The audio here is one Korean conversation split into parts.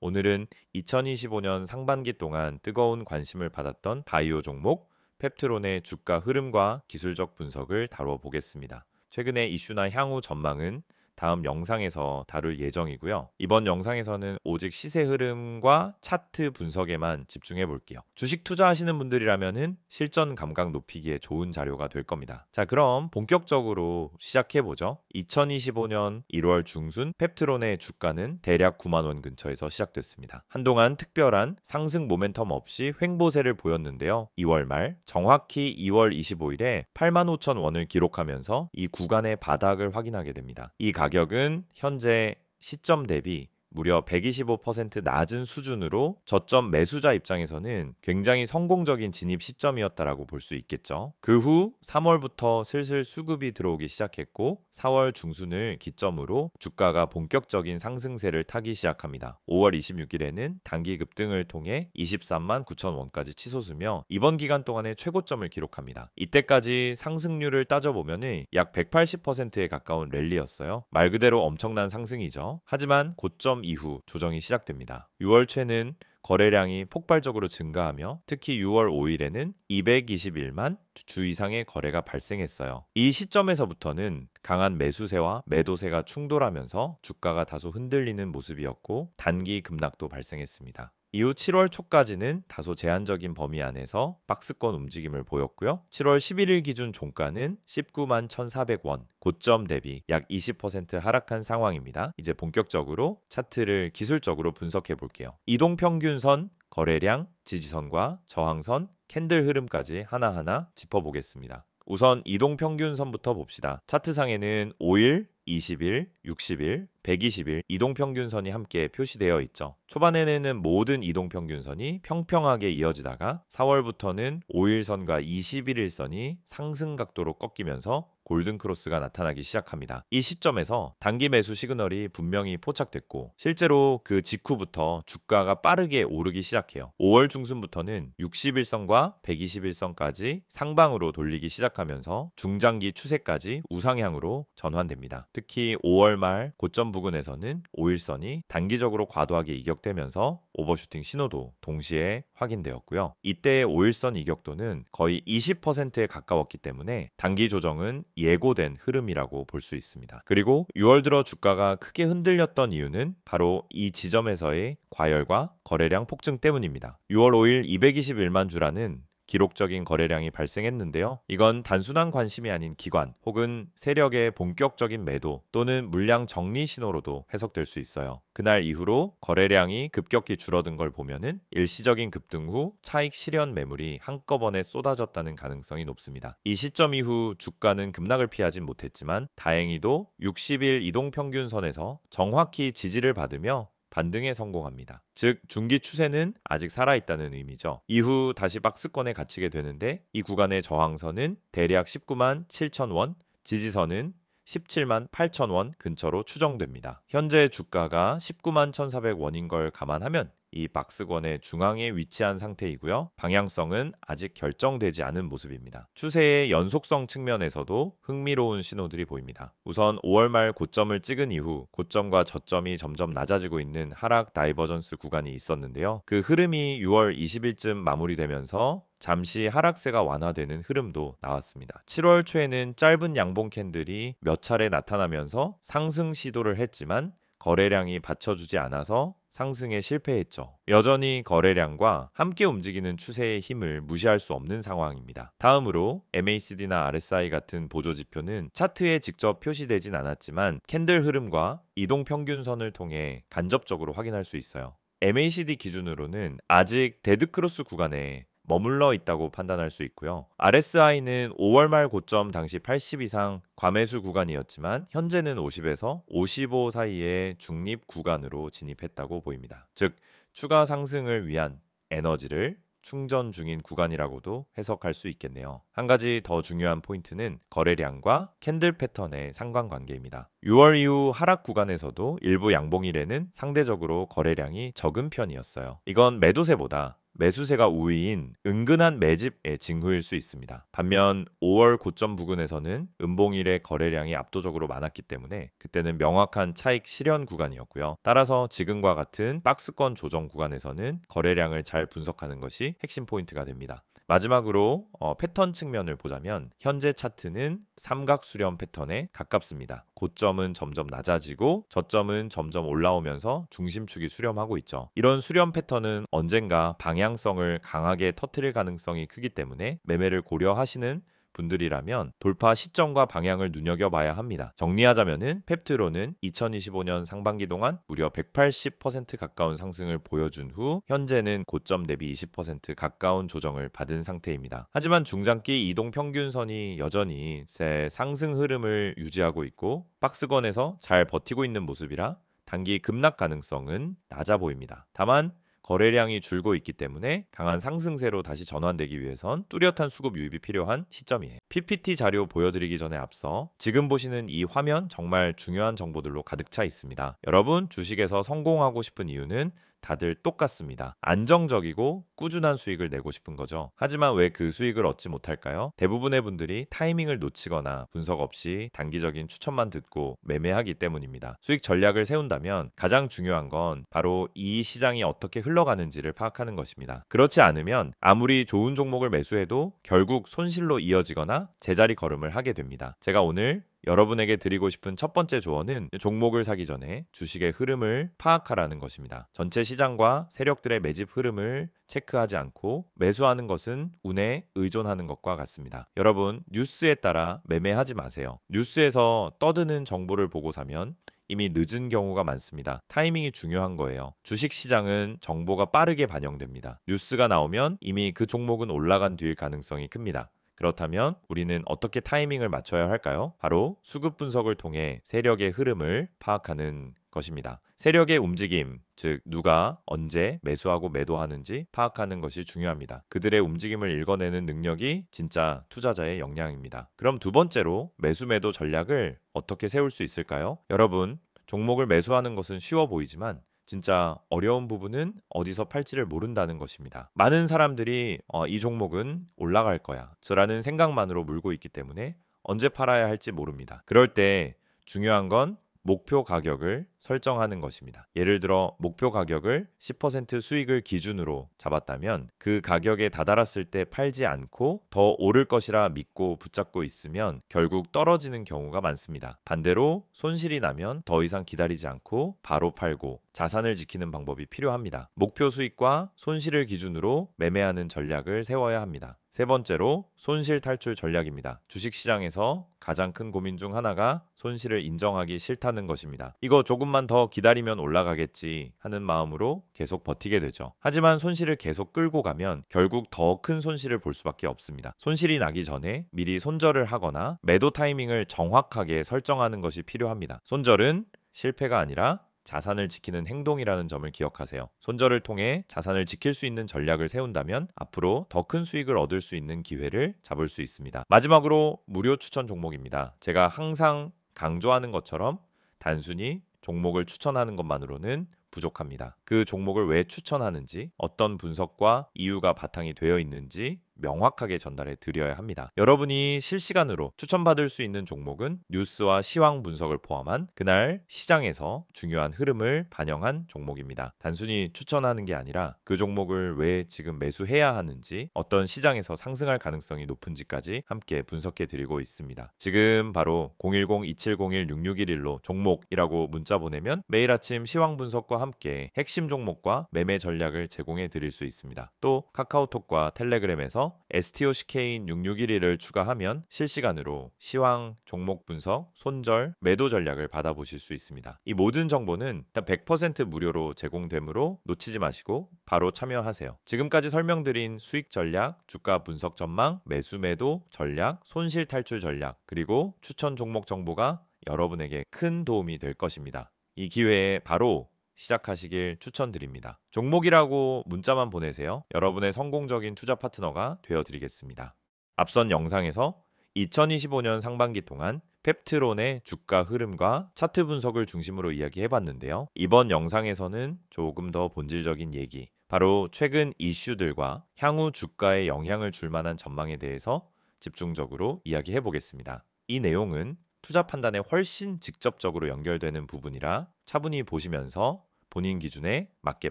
오늘은 2025년 상반기 동안 뜨거운 관심을 받았던 바이오 종목 펩트론의 주가 흐름과 기술적 분석을 다뤄보겠습니다. 최근의 이슈나 향후 전망은 다음 영상에서 다룰 예정이고요. 이번 영상에서는 오직 시세 흐름과 차트 분석에만 집중해 볼게요. 주식 투자하시는 분들이라면 실전 감각 높이기에 좋은 자료가 될 겁니다. 자, 그럼 본격적으로 시작해 보죠. 2025년 1월 중순 펩트론의 주가는 대략 9만 원 근처에서 시작됐습니다. 한동안 특별한 상승 모멘텀 없이 횡보세를 보였는데요. 2월 말 정확히 2월 25일에 8만 5천 원을 기록하면서 이 구간의 바닥을 확인하게 됩니다. 이 가격은 현재 시점 대비 무려 125% 낮은 수준으로 저점 매수자 입장에서는 굉장히 성공적인 진입 시점이었다라고 볼 수 있겠죠. 그 후 3월부터 슬슬 수급이 들어오기 시작했고 4월 중순을 기점으로 주가가 본격적인 상승세를 타기 시작합니다. 5월 26일에는 단기 급등을 통해 23만 9천 원까지 치솟으며 이번 기간 동안의 최고점을 기록합니다. 이때까지 상승률을 따져보면 약 180%에 가까운 랠리였어요. 말 그대로 엄청난 상승이죠. 하지만 고점 이후 조정이 시작됩니다. 6월 최는 거래량이 폭발적으로 증가하며 특히 6월 5일에는 221만 주 이상의 거래가 발생했어요. 이 시점에서부터는 강한 매수세와 매도세가 충돌하면서 주가가 다소 흔들리는 모습이었고 단기 급락도 발생했습니다. 이후 7월 초까지는 다소 제한적인 범위 안에서 박스권 움직임을 보였고요. 7월 11일 기준 종가는 19만 1,400원, 고점 대비 약 20% 하락한 상황입니다. 이제 본격적으로 차트를 기술적으로 분석해 볼게요. 이동평균선, 거래량, 지지선과 저항선, 캔들 흐름까지 하나하나 짚어보겠습니다. 우선 이동평균선부터 봅시다. 차트상에는 5일, 20일, 60일, 120일 이동평균선이 함께 표시되어 있죠. 초반에는 모든 이동평균선이 평평하게 이어지다가 4월부터는 5일선과 21일선이 상승 각도로 꺾이면서 골든크로스가 나타나기 시작합니다. 이 시점에서 단기 매수 시그널이 분명히 포착됐고 실제로 그 직후부터 주가가 빠르게 오르기 시작해요. 5월 중순부터는 60일선과 121선까지 상방으로 돌리기 시작하면서 중장기 추세까지 우상향으로 전환됩니다. 특히 5월 말 고점 부근에서는 5일선이 단기적으로 과도하게 이격되면서 오버슈팅 신호도 동시에 확인되었고요. 이때의 5일선 이격도는 거의 20%에 가까웠기 때문에 단기 조정은 예고된 흐름이라고 볼 수 있습니다. 그리고 6월 들어 주가가 크게 흔들렸던 이유는 바로 이 지점에서의 과열과 거래량 폭증 때문입니다. 6월 5일 221만 주라는 기록적인 거래량이 발생했는데요. 이건 단순한 관심이 아닌 기관 혹은 세력의 본격적인 매도 또는 물량 정리 신호로도 해석될 수 있어요. 그날 이후로 거래량이 급격히 줄어든 걸 보면은 일시적인 급등 후 차익 실현 매물이 한꺼번에 쏟아졌다는 가능성이 높습니다. 이 시점 이후 주가는 급락을 피하진 못했지만 다행히도 60일 이동평균선에서 정확히 지지를 받으며 반등에 성공합니다. 즉 중기 추세는 아직 살아있다는 의미죠. 이후 다시 박스권에 갇히게 되는데 이 구간의 저항선은 대략 19만 7천 원, 지지선은 17만 8천 원 근처로 추정됩니다. 현재 주가가 19만 1,400원인 걸 감안하면 이 박스권의 중앙에 위치한 상태이고요. 방향성은 아직 결정되지 않은 모습입니다. 추세의 연속성 측면에서도 흥미로운 신호들이 보입니다. 우선 5월 말 고점을 찍은 이후 고점과 저점이 점점 낮아지고 있는 하락 다이버전스 구간이 있었는데요. 그 흐름이 6월 20일쯤 마무리되면서 잠시 하락세가 완화되는 흐름도 나왔습니다. 7월 초에는 짧은 양봉 캔들이 몇 차례 나타나면서 상승 시도를 했지만 거래량이 받쳐주지 않아서 상승에 실패했죠. 여전히 거래량과 함께 움직이는 추세의 힘을 무시할 수 없는 상황입니다. 다음으로 MACD나 RSI 같은 보조지표는 차트에 직접 표시되진 않았지만 캔들 흐름과 이동평균선을 통해 간접적으로 확인할 수 있어요. MACD 기준으로는 아직 데드크로스 구간에 머물러 있다고 판단할 수 있고요. RSI는 5월 말 고점 당시 80 이상 과매수 구간이었지만 현재는 50에서 55 사이의 중립 구간으로 진입했다고 보입니다. 즉 추가 상승을 위한 에너지를 충전 중인 구간이라고도 해석할 수 있겠네요. 한 가지 더 중요한 포인트는 거래량과 캔들 패턴의 상관관계입니다. 6월 이후 하락 구간에서도 일부 양봉일에는 상대적으로 거래량이 적은 편이었어요. 이건 매도세보다 매수세가 우위인 은근한 매집의 징후일 수 있습니다. 반면 5월 고점 부근에서는 음봉일의 거래량이 압도적으로 많았기 때문에 그때는 명확한 차익 실현 구간이었고요. 따라서 지금과 같은 박스권 조정 구간에서는 거래량을 잘 분석하는 것이 핵심 포인트가 됩니다. 마지막으로 패턴 측면을 보자면 현재 차트는 삼각 수렴 패턴에 가깝습니다. 고점은 점점 낮아지고 저점은 점점 올라오면서 중심축이 수렴하고 있죠. 이런 수렴 패턴은 언젠가 방향성을 강하게 터뜨릴 가능성이 크기 때문에 매매를 고려하시는 분들이라면 돌파 시점과 방향을 눈여겨봐야 합니다. 정리하자면은 펩트론은 2025년 상반기 동안 무려 180% 가까운 상승을 보여준 후 현재는 고점 대비 20% 가까운 조정을 받은 상태입니다. 하지만 중장기 이동 평균선이 여전히 새 상승 흐름을 유지하고 있고 박스권에서 잘 버티고 있는 모습이라 단기 급락 가능성은 낮아 보입니다. 다만 거래량이 줄고 있기 때문에 강한 상승세로 다시 전환되기 위해선 뚜렷한 수급 유입이 필요한 시점이에요. PPT 자료 보여드리기 전에 앞서 지금 보시는 이 화면 정말 중요한 정보들로 가득 차 있습니다. 여러분 주식에서 성공하고 싶은 이유는 다들 똑같습니다. 안정적이고 꾸준한 수익을 내고 싶은 거죠. 하지만 왜 그 수익을 얻지 못할까요? 대부분의 분들이 타이밍을 놓치거나 분석 없이 단기적인 추천만 듣고 매매하기 때문입니다. 수익 전략을 세운다면 가장 중요한 건 바로 이 시장이 어떻게 흘러가는지를 파악하는 것입니다. 그렇지 않으면 아무리 좋은 종목을 매수해도 결국 손실로 이어지거나 제자리 걸음을 하게 됩니다. 제가 오늘 여러분에게 드리고 싶은 첫 번째 조언은 종목을 사기 전에 주식의 흐름을 파악하라는 것입니다. 전체 시장과 세력들의 매집 흐름을 체크하지 않고 매수하는 것은 운에 의존하는 것과 같습니다. 여러분, 뉴스에 따라 매매하지 마세요. 뉴스에서 떠드는 정보를 보고 사면 이미 늦은 경우가 많습니다. 타이밍이 중요한 거예요. 주식 시장은 정보가 빠르게 반영됩니다. 뉴스가 나오면 이미 그 종목은 올라간 뒤일 가능성이 큽니다. 그렇다면 우리는 어떻게 타이밍을 맞춰야 할까요? 바로 수급 분석을 통해 세력의 흐름을 파악하는 것입니다. 세력의 움직임, 즉 누가 언제 매수하고 매도하는지 파악하는 것이 중요합니다. 그들의 움직임을 읽어내는 능력이 진짜 투자자의 역량입니다. 그럼 두 번째로 매수 매도 전략을 어떻게 세울 수 있을까요? 여러분, 종목을 매수하는 것은 쉬워 보이지만 진짜 어려운 부분은 어디서 팔지를 모른다는 것입니다. 많은 사람들이 이 종목은 올라갈 거야 라는 생각만으로 물고 있기 때문에 언제 팔아야 할지 모릅니다. 그럴 때 중요한 건 목표 가격을 설정하는 것입니다. 예를 들어 목표 가격을 10% 수익을 기준으로 잡았다면 그 가격에 다다랐을 때 팔지 않고 더 오를 것이라 믿고 붙잡고 있으면 결국 떨어지는 경우가 많습니다. 반대로 손실이 나면 더 이상 기다리지 않고 바로 팔고 자산을 지키는 방법이 필요합니다. 목표 수익과 손실을 기준으로 매매하는 전략을 세워야 합니다. 세 번째로 손실 탈출 전략입니다. 주식시장에서 가장 큰 고민 중 하나가 손실을 인정하기 싫다는 것입니다. 이거 조금만 더 기다리면 올라가겠지 하는 마음으로 계속 버티게 되죠. 하지만 손실을 계속 끌고 가면 결국 더 큰 손실을 볼 수밖에 없습니다. 손실이 나기 전에 미리 손절을 하거나 매도 타이밍을 정확하게 설정하는 것이 필요합니다. 손절은 실패가 아니라 자산을 지키는 행동이라는 점을 기억하세요. 손절을 통해 자산을 지킬 수 있는 전략을 세운다면 앞으로 더 큰 수익을 얻을 수 있는 기회를 잡을 수 있습니다. 마지막으로 무료 추천 종목입니다. 제가 항상 강조하는 것처럼 단순히 종목을 추천하는 것만으로는 부족합니다. 그 종목을 왜 추천하는지, 어떤 분석과 이유가 바탕이 되어 있는지 명확하게 전달해 드려야 합니다. 여러분이 실시간으로 추천받을 수 있는 종목은 뉴스와 시황 분석을 포함한 그날 시장에서 중요한 흐름을 반영한 종목입니다. 단순히 추천하는 게 아니라 그 종목을 왜 지금 매수해야 하는지, 어떤 시장에서 상승할 가능성이 높은지까지 함께 분석해 드리고 있습니다. 지금 바로 010-2701-6611로 종목이라고 문자 보내면 매일 아침 시황 분석과 함께 핵심 종목과 매매 전략을 제공해 드릴 수 있습니다. 또 카카오톡과 텔레그램에서 STOCK인 6611을 추가하면 실시간으로 시황, 종목 분석, 손절, 매도 전략을 받아보실 수 있습니다. 이 모든 정보는 일단 100% 무료로 제공되므로 놓치지 마시고 바로 참여하세요. 지금까지 설명드린 수익 전략, 주가 분석 전망, 매수 매도 전략, 손실 탈출 전략, 그리고 추천 종목 정보가 여러분에게 큰 도움이 될 것입니다. 이 기회에 바로 시작하시길 추천드립니다. 종목이라고 문자만 보내세요. 여러분의 성공적인 투자 파트너가 되어드리겠습니다. 앞선 영상에서 2025년 상반기 동안 펩트론의 주가 흐름과 차트 분석을 중심으로 이야기해봤는데요. 이번 영상에서는 조금 더 본질적인 얘기, 바로 최근 이슈들과 향후 주가에 영향을 줄 만한 전망에 대해서 집중적으로 이야기해 보겠습니다. 이 내용은 투자 판단에 훨씬 직접적으로 연결되는 부분이라 차분히 보시면서 본인 기준에 맞게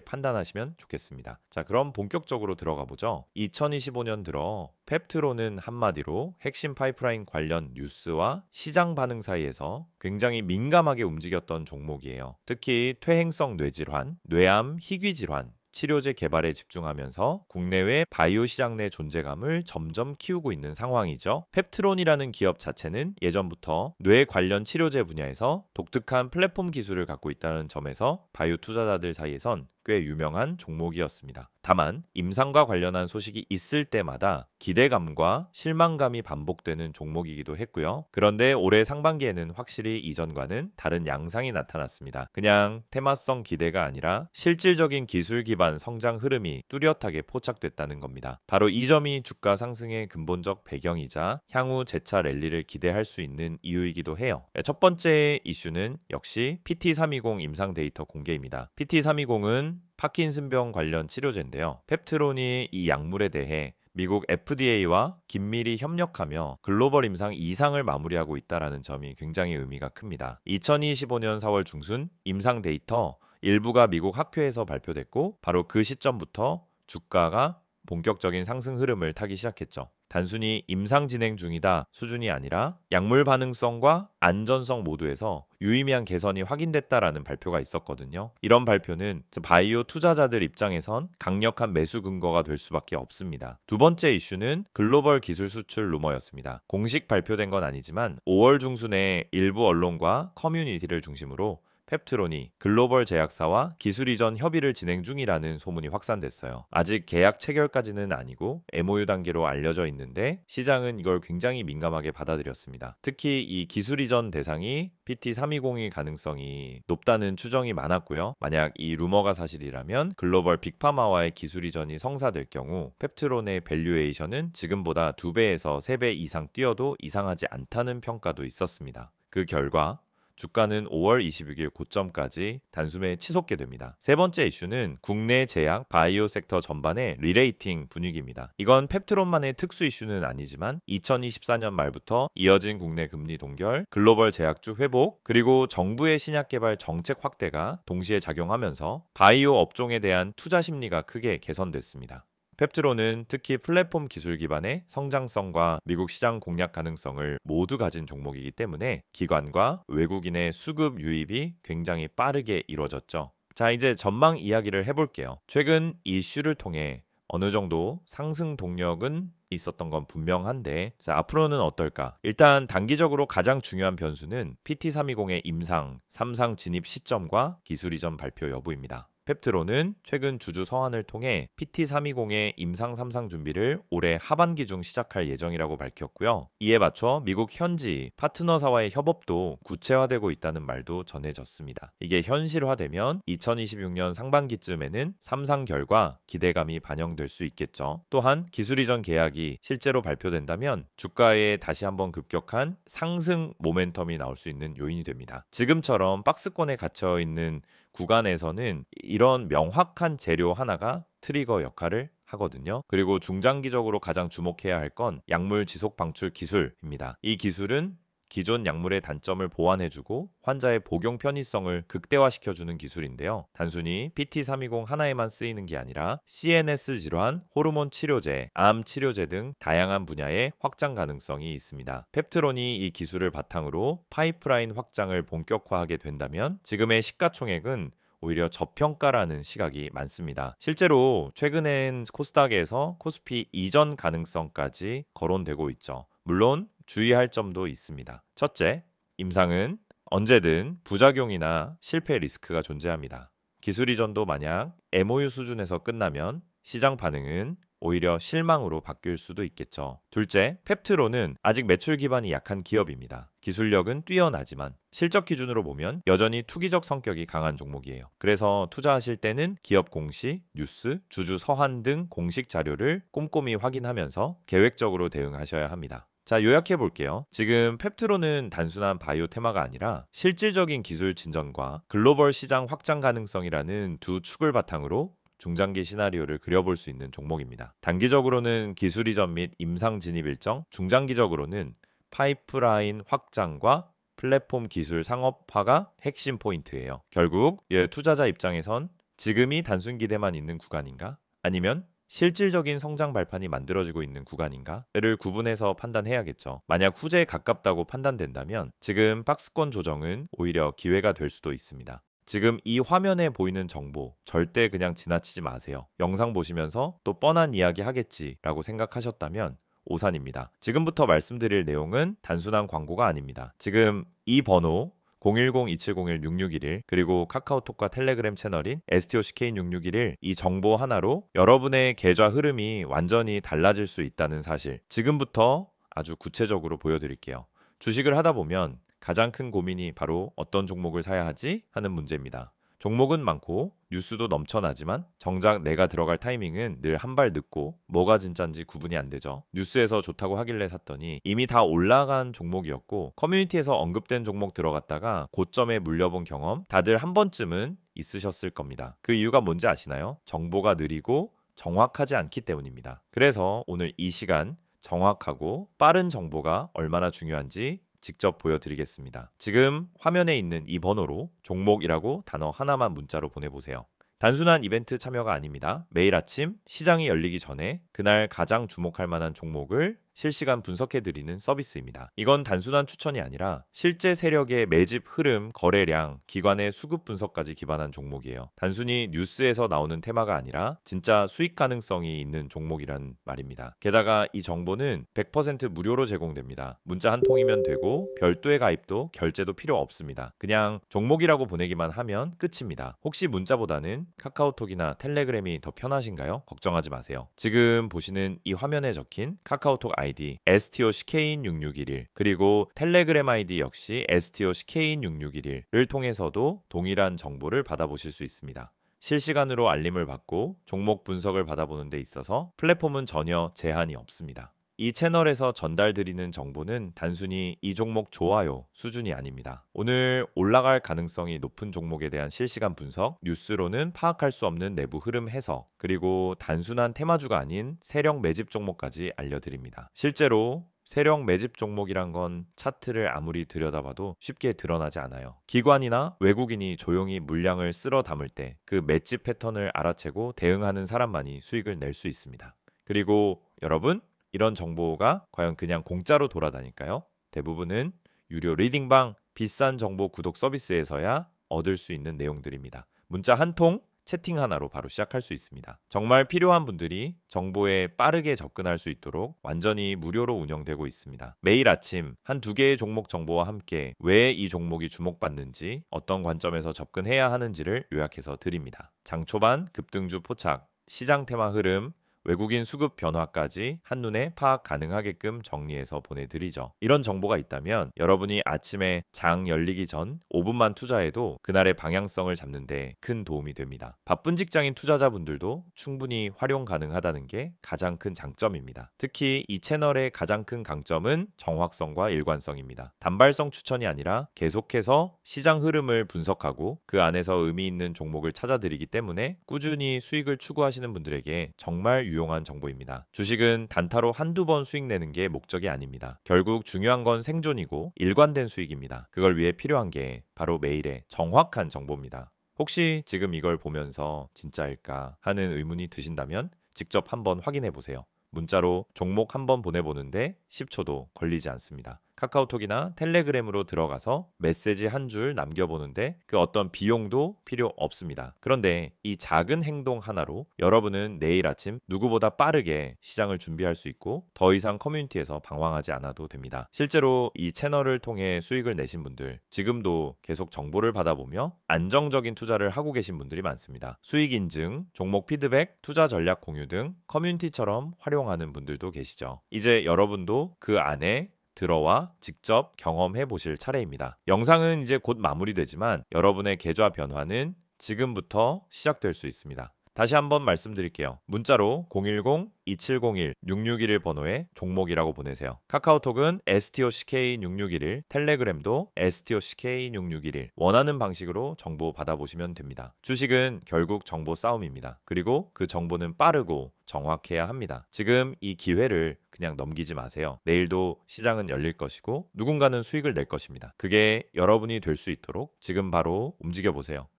판단하시면 좋겠습니다. 자, 그럼 본격적으로 들어가 보죠. 2025년 들어 펩트론은 한마디로 핵심 파이프라인 관련 뉴스와 시장 반응 사이에서 굉장히 민감하게 움직였던 종목이에요. 특히 퇴행성 뇌질환, 뇌암, 희귀 질환, 치료제 개발에 집중하면서 국내외 바이오 시장 내 존재감을 점점 키우고 있는 상황이죠. 펩트론이라는 기업 자체는 예전부터 뇌 관련 치료제 분야에서 독특한 플랫폼 기술을 갖고 있다는 점에서 바이오 투자자들 사이에선 꽤 유명한 종목이었습니다. 다만 임상과 관련한 소식이 있을 때마다 기대감과 실망감이 반복되는 종목이기도 했고요. 그런데 올해 상반기에는 확실히 이전과는 다른 양상이 나타났습니다. 그냥 테마성 기대가 아니라 실질적인 기술 기반 성장 흐름이 뚜렷하게 포착됐다는 겁니다. 바로 이 점이 주가 상승의 근본적 배경이자 향후 재차 랠리를 기대할 수 있는 이유이기도 해요. 첫 번째 이슈는 역시 PT320 임상 데이터 공개입니다. PT320은 파킨슨병 관련 치료제인데요. 펩트론이 이 약물에 대해 미국 FDA와 긴밀히 협력하며 글로벌 임상 2상을 마무리하고 있다는 점이 굉장히 의미가 큽니다. 2025년 4월 중순 임상 데이터 일부가 미국 학회에서 발표됐고 바로 그 시점부터 주가가 본격적인 상승 흐름을 타기 시작했죠. 단순히 임상 진행 중이다 수준이 아니라 약물 반응성과 안전성 모두에서 유의미한 개선이 확인됐다라는 발표가 있었거든요. 이런 발표는 바이오 투자자들 입장에선 강력한 매수 근거가 될 수밖에 없습니다. 두 번째 이슈는 글로벌 기술 수출 루머였습니다. 공식 발표된 건 아니지만 5월 중순에 일부 언론과 커뮤니티를 중심으로 펩트론이 글로벌 제약사와 기술 이전 협의를 진행 중이라는 소문이 확산됐어요. 아직 계약 체결까지는 아니고 MOU 단계로 알려져 있는데 시장은 이걸 굉장히 민감하게 받아들였습니다. 특히 이 기술 이전 대상이 PT320일 가능성이 높다는 추정이 많았고요. 만약 이 루머가 사실이라면 글로벌 빅파마와의 기술 이전이 성사될 경우 펩트론의 밸류에이션은 지금보다 2배에서 3배 이상 뛰어도 이상하지 않다는 평가도 있었습니다. 그 결과 주가는 5월 26일 고점까지 단숨에 치솟게 됩니다. 세 번째 이슈는 국내 제약, 바이오 섹터 전반의 리레이팅 분위기입니다. 이건 펩트론만의 특수 이슈는 아니지만 2024년 말부터 이어진 국내 금리 동결, 글로벌 제약주 회복, 그리고 정부의 신약 개발 정책 확대가 동시에 작용하면서 바이오 업종에 대한 투자 심리가 크게 개선됐습니다. 펩트론은 특히 플랫폼 기술 기반의 성장성과 미국 시장 공략 가능성을 모두 가진 종목이기 때문에 기관과 외국인의 수급 유입이 굉장히 빠르게 이루어졌죠. 자, 이제 전망 이야기를 해볼게요. 최근 이슈를 통해 어느 정도 상승 동력은 있었던 건 분명한데 자, 앞으로는 어떨까? 일단 단기적으로 가장 중요한 변수는 PT320의 임상, 3상 진입 시점과 기술 이전 발표 여부입니다. 펩트론은 최근 주주 서한을 통해 PT320의 임상 3상 준비를 올해 하반기 중 시작할 예정이라고 밝혔고요. 이에 맞춰 미국 현지 파트너사와의 협업도 구체화되고 있다는 말도 전해졌습니다. 이게 현실화되면 2026년 상반기쯤에는 3상 결과 기대감이 반영될 수 있겠죠. 또한 기술 이전 계약이 실제로 발표된다면 주가에 다시 한번 급격한 상승 모멘텀이 나올 수 있는 요인이 됩니다. 지금처럼 박스권에 갇혀 있는 구간에서는 이런 명확한 재료 하나가 트리거 역할을 하거든요. 그리고 중장기적으로 가장 주목해야 할 건 약물 지속 방출 기술입니다. 이 기술은 기존 약물의 단점을 보완해주고 환자의 복용 편의성을 극대화시켜주는 기술인데요. 단순히 PT320 하나에만 쓰이는 게 아니라 CNS 질환, 호르몬 치료제, 암 치료제 등 다양한 분야의 확장 가능성이 있습니다. 펩트론이 이 기술을 바탕으로 파이프라인 확장을 본격화하게 된다면 지금의 시가총액은 오히려 저평가라는 시각이 많습니다. 실제로 최근엔 코스닥에서 코스피 이전 가능성까지 거론되고 있죠. 물론 주의할 점도 있습니다. 첫째, 임상은 언제든 부작용이나 실패 리스크가 존재합니다. 기술 이전도 만약 MOU 수준에서 끝나면 시장 반응은 오히려 실망으로 바뀔 수도 있겠죠. 둘째, 펩트론은 아직 매출 기반이 약한 기업입니다. 기술력은 뛰어나지만 실적 기준으로 보면 여전히 투기적 성격이 강한 종목이에요. 그래서 투자하실 때는 기업 공시, 뉴스, 주주 서한 등 공식 자료를 꼼꼼히 확인하면서 계획적으로 대응하셔야 합니다. 자, 요약해 볼게요. 지금 펩트론은 단순한 바이오 테마가 아니라 실질적인 기술 진전과 글로벌 시장 확장 가능성이라는 두 축을 바탕으로 중장기 시나리오를 그려볼 수 있는 종목입니다. 단기적으로는 기술 이전 및 임상 진입 일정, 중장기적으로는 파이프라인 확장과 플랫폼 기술 상업화가 핵심 포인트예요. 결국 투자자 입장에선 지금이 단순 기대만 있는 구간인가? 아니면 실질적인 성장 발판이 만들어지고 있는 구간인가를 구분해서 판단해야겠죠. 만약 후제에 가깝다고 판단된다면 지금 박스권 조정은 오히려 기회가 될 수도 있습니다. 지금 이 화면에 보이는 정보 절대 그냥 지나치지 마세요. 영상 보시면서 또 뻔한 이야기 하겠지라고 생각하셨다면 오산입니다. 지금부터 말씀드릴 내용은 단순한 광고가 아닙니다. 지금 이 번호 010-2701-6611 그리고 카카오톡과 텔레그램 채널인 STOCK인6611 이 정보 하나로 여러분의 계좌 흐름이 완전히 달라질 수 있다는 사실 지금부터 아주 구체적으로 보여드릴게요. 주식을 하다 보면 가장 큰 고민이 바로 어떤 종목을 사야 하지 하는 문제입니다. 종목은 많고 뉴스도 넘쳐나지만 정작 내가 들어갈 타이밍은 늘 한 발 늦고 뭐가 진짠지 구분이 안 되죠. 뉴스에서 좋다고 하길래 샀더니 이미 다 올라간 종목이었고 커뮤니티에서 언급된 종목 들어갔다가 고점에 물려본 경험 다들 한 번쯤은 있으셨을 겁니다. 그 이유가 뭔지 아시나요? 정보가 느리고 정확하지 않기 때문입니다. 그래서 오늘 이 시간 정확하고 빠른 정보가 얼마나 중요한지 직접 보여드리겠습니다. 지금 화면에 있는 이 번호로 종목이라고 단어 하나만 문자로 보내보세요. 단순한 이벤트 참여가 아닙니다. 매일 아침 시장이 열리기 전에 그날 가장 주목할 만한 종목을 실시간 분석해드리는 서비스입니다. 이건 단순한 추천이 아니라 실제 세력의 매집 흐름, 거래량, 기관의 수급 분석까지 기반한 종목이에요. 단순히 뉴스에서 나오는 테마가 아니라 진짜 수익 가능성이 있는 종목이란 말입니다. 게다가 이 정보는 100% 무료로 제공됩니다. 문자 한 통이면 되고 별도의 가입도 결제도 필요 없습니다. 그냥 종목이라고 보내기만 하면 끝입니다. 혹시 문자보다는 카카오톡이나 텔레그램이 더 편하신가요? 걱정하지 마세요. 지금 보시는 이 화면에 적힌 카카오톡 아이디 STOCK인6611 그리고 텔레그램 아이디 역시 STOCK인6611을 통해서도 동일한 정보를 받아보실 수 있습니다. 실시간으로 알림을 받고 종목 분석을 받아보는 데 있어서 플랫폼은 전혀 제한이 없습니다. 이 채널에서 전달드리는 정보는 단순히 이 종목 좋아요 수준이 아닙니다. 오늘 올라갈 가능성이 높은 종목에 대한 실시간 분석, 뉴스로는 파악할 수 없는 내부 흐름 해석, 그리고 단순한 테마주가 아닌 세력 매집 종목까지 알려드립니다. 실제로 세력 매집 종목이란 건 차트를 아무리 들여다봐도 쉽게 드러나지 않아요. 기관이나 외국인이 조용히 물량을 쓸어 담을 때 그 매집 패턴을 알아채고 대응하는 사람만이 수익을 낼 수 있습니다. 그리고 여러분, 이런 정보가 과연 그냥 공짜로 돌아다닐까요? 대부분은 유료 리딩방, 비싼 정보 구독 서비스에서야 얻을 수 있는 내용들입니다. 문자 한 통, 채팅 하나로 바로 시작할 수 있습니다. 정말 필요한 분들이 정보에 빠르게 접근할 수 있도록 완전히 무료로 운영되고 있습니다. 매일 아침 한두 개의 종목 정보와 함께 왜 이 종목이 주목받는지, 어떤 관점에서 접근해야 하는지를 요약해서 드립니다. 장 초반 급등주 포착, 시장 테마 흐름, 외국인 수급 변화까지 한눈에 파악 가능하게끔 정리해서 보내드리죠. 이런 정보가 있다면 여러분이 아침에 장 열리기 전 5분만 투자해도 그날의 방향성을 잡는 데 큰 도움이 됩니다. 바쁜 직장인 투자자분들도 충분히 활용 가능하다는 게 가장 큰 장점입니다. 특히 이 채널의 가장 큰 강점은 정확성과 일관성입니다. 단발성 추천이 아니라 계속해서 시장 흐름을 분석하고 그 안에서 의미 있는 종목을 찾아드리기 때문에 꾸준히 수익을 추구하시는 분들에게 정말 유용한 정보입니다. 주식은 단타로 한두 번 수익 내는 게 목적이 아닙니다. 결국 중요한 건 생존이고 일관된 수익입니다. 그걸 위해 필요한 게 바로 매일의 정확한 정보입니다. 혹시 지금 이걸 보면서 진짜일까 하는 의문이 드신다면 직접 한번 확인해 보세요. 문자로 종목 한번 보내보는데 10초도 걸리지 않습니다. 카카오톡이나 텔레그램으로 들어가서 메시지 한 줄 남겨보는데 그 어떤 비용도 필요 없습니다. 그런데 이 작은 행동 하나로 여러분은 내일 아침 누구보다 빠르게 시장을 준비할 수 있고 더 이상 커뮤니티에서 방황하지 않아도 됩니다. 실제로 이 채널을 통해 수익을 내신 분들, 지금도 계속 정보를 받아보며 안정적인 투자를 하고 계신 분들이 많습니다. 수익 인증, 종목 피드백, 투자 전략 공유 등 커뮤니티처럼 활용하는 분들도 계시죠. 이제 여러분도 그 안에 들어와 직접 경험해 보실 차례입니다. 영상은 이제 곧 마무리되지만 여러분의 계좌 변화는 지금부터 시작될 수 있습니다. 다시 한번 말씀드릴게요. 문자로 010-2701-6621 번호에 종목이라고 보내세요. 카카오톡은 STOCK6611, 텔레그램도 STOCK6611 원하는 방식으로 정보 받아보시면 됩니다. 주식은 결국 정보 싸움입니다. 그리고 그 정보는 빠르고 정확해야 합니다. 지금 이 기회를 그냥 넘기지 마세요. 내일도 시장은 열릴 것이고 누군가는 수익을 낼 것입니다. 그게 여러분이 될 수 있도록 지금 바로 움직여 보세요.